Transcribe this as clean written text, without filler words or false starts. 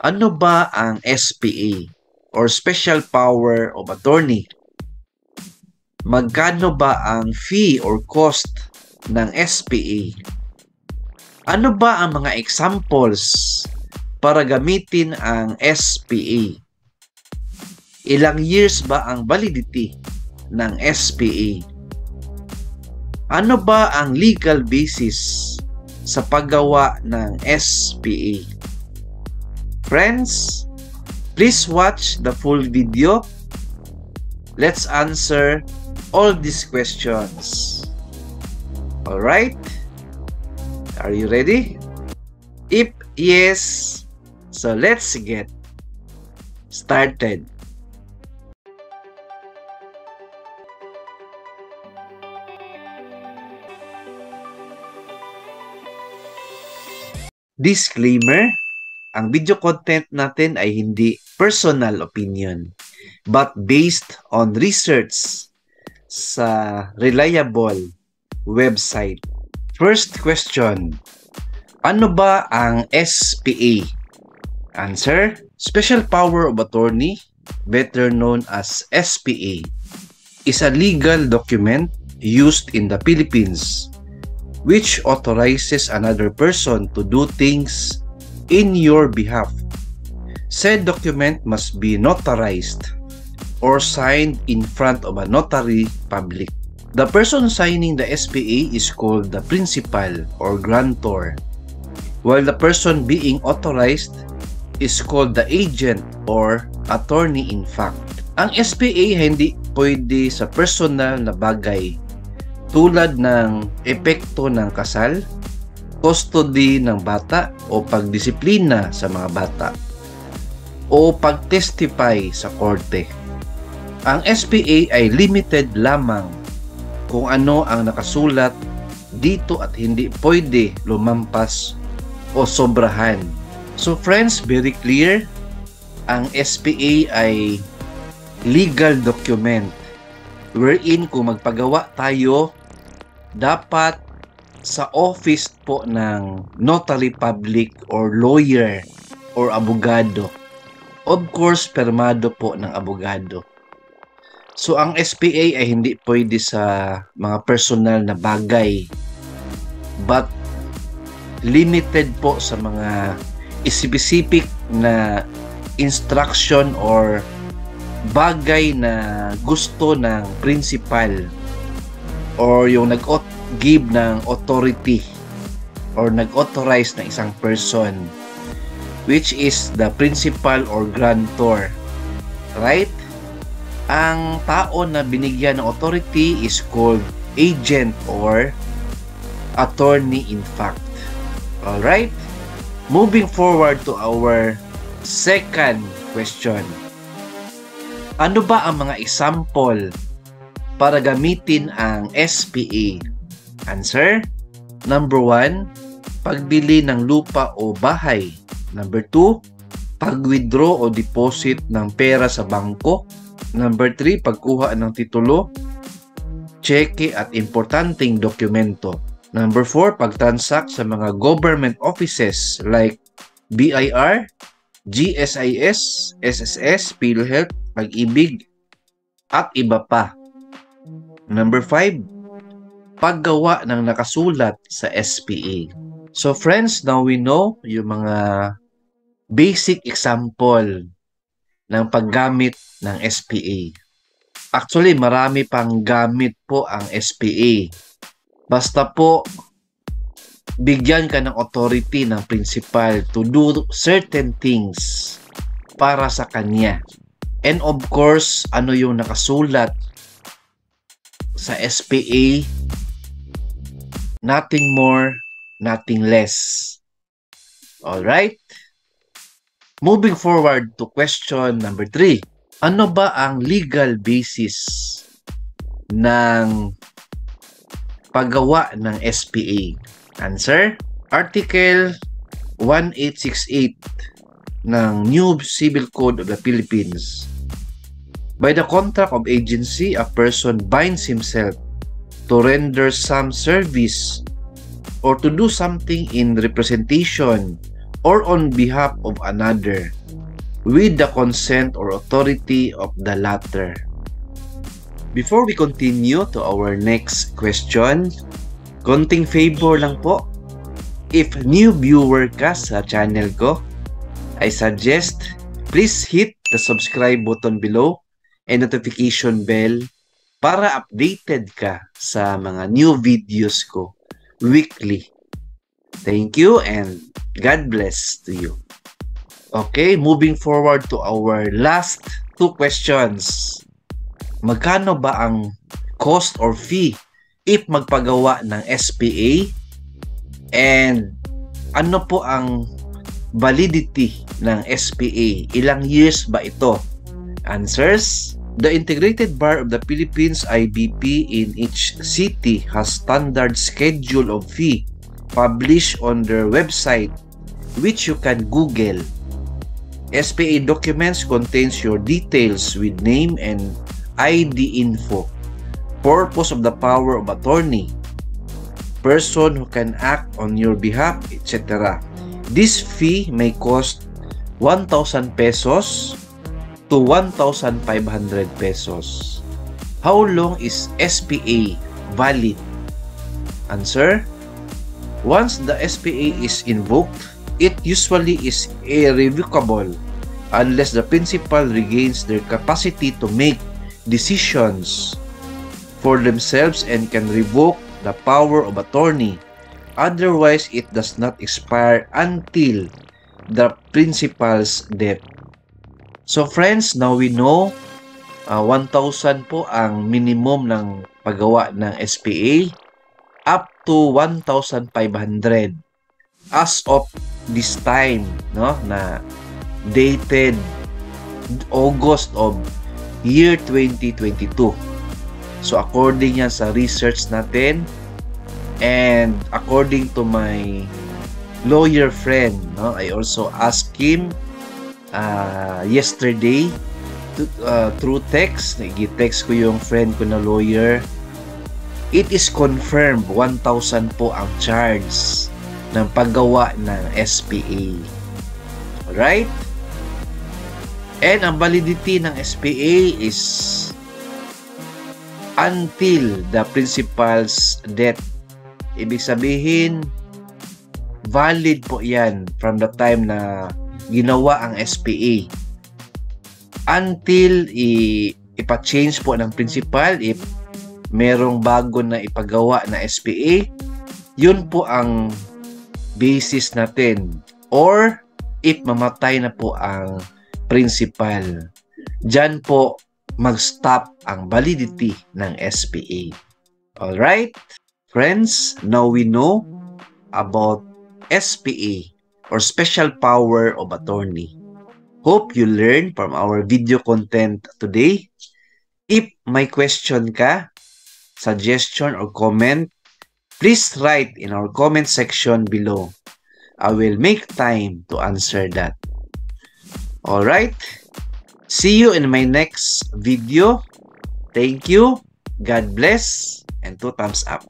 Ano ba ang SPA or Special Power of Attorney? Magkano ba ang fee or cost ng SPA? Ano ba ang mga examples para gamitin ang SPA? Ilang years ba ang validity ng SPA? Ano ba ang legal basis sa paggawa ng SPA? Friends, please watch the full video. Let's answer all these questions. Alright? Are you ready? If yes, so let's get started. Disclaimer, ang video content natin ay hindi personal opinion but based on research sa reliable website. First question, ano ba ang SPA? Answer, Special Power of Attorney, better known as SPA, is a legal document used in the Philippines which authorizes another person to do things in your behalf. Said document must be notarized or signed in front of a notary public. The person signing the SPA is called the principal or grantor, while the person being authorized is called the agent or attorney in fact. Ang SPA hindi pwede sa personal na bagay tulad ng epekto ng kasal, custody ng bata o pagdisiplina sa mga bata, o pag-testify sa korte. Ang SPA ay limited lamang kung ano ang nakasulat dito at hindi pwede lumampas o sobrahan. So friends, very clear, ang SPA ay legal document wherein kung magpagawa tayo, dapat sa office po ng notary public or lawyer or abogado. Of course, permado po ng abogado. So, ang SPA ay hindi pwede sa mga personal na bagay but limited po sa mga specific na instruction or bagay na gusto ng principal or yung nag-give ng authority or nag-authorize ng isang person, which is the principal or grantor. Right? Ang tao na binigyan ng authority is called agent or attorney in fact. Alright? Moving forward to our second question. Ano ba ang mga example para gamitin ang SPA? Answer, number 1, pagbili ng lupa o bahay. Number 2, pag-withdraw o deposit ng pera sa bangko. Number 3, pagkuha ng titulo, cheque at importanteng dokumento. Number 4, pag-transact sa mga government offices like BIR, GSIS, SSS, PhilHealth, Pag-ibig, at iba pa. Number 5, paggawa ng nakasulat sa SPA. So friends, now we know yung mga basic example ng paggamit ng SPA. Actually, marami pang gamit po ang SPA. Basta po, bigyan ka ng authority ng principal to do certain things para sa kanya. And of course, ano yung nakasulat sa SPA? Nothing more, nothing less. Alright? Moving forward to question number 3. Ano ba ang legal basis ng paggawa ng SPA? Answer, Article 1868 ng New Civil Code of the Philippines. By the contract of agency, a person binds himself to render some service or to do something in representation or on behalf of another with the consent or authority of the latter. Before we continue to our next question, konting favor lang po. If new viewer ka sa channel ko, I suggest please hit the subscribe button below and notification bell para updated ka sa mga new videos ko weekly. Thank you and God bless to you. Okay, moving forward to our last two questions. Magkano ba ang cost or fee if magpagawa ng SPA? And ano po ang validity ng SPA? Ilang years ba ito? Answers: the Integrated Bar of the Philippines IBP in each city has standard schedule of fee published on their website, which you can Google. SPA documents contains your details with name and ID info, purpose of the power of attorney, person who can act on your behalf, etc. This fee may cost 1,000 pesos to 1,500 pesos. How long is SPA valid? Answer: once the SPA is invoked, it usually is irrevocable unless the principal regains their capacity to make decisions for themselves and can revoke the power of attorney. Otherwise, it does not expire until the principal's death. So friends, now we know 1,000 po ang minimum ng paggawa ng SPA, up to 1,500 as of this time, no, na dated August of year 2022. So according yan sa research natin and according to my lawyer friend, no, I also asked him yesterday through text. Nag-text ko yung friend ko na lawyer. It is confirmed 1,000 po ang charge ng paggawa ng SPA. Alright? And ang validity ng SPA is until the principal's death. Ibig sabihin, valid po yan from the time na ginawa ang SPA until ipa-change po ng principal. If merong bago na ipagawa na SPA, yun po ang basis natin. Or if mamatay na po ang principal, dyan po mag-stop ang validity ng SPA. Alright? Friends, now we know about SPA or Special Power of Attorney. Hope you learned from our video content today. If may question ka, suggestion or comment, please write in our comment section below. I will make time to answer that. Alright? See you in my next video. Thank you. God bless. And 2 thumbs up.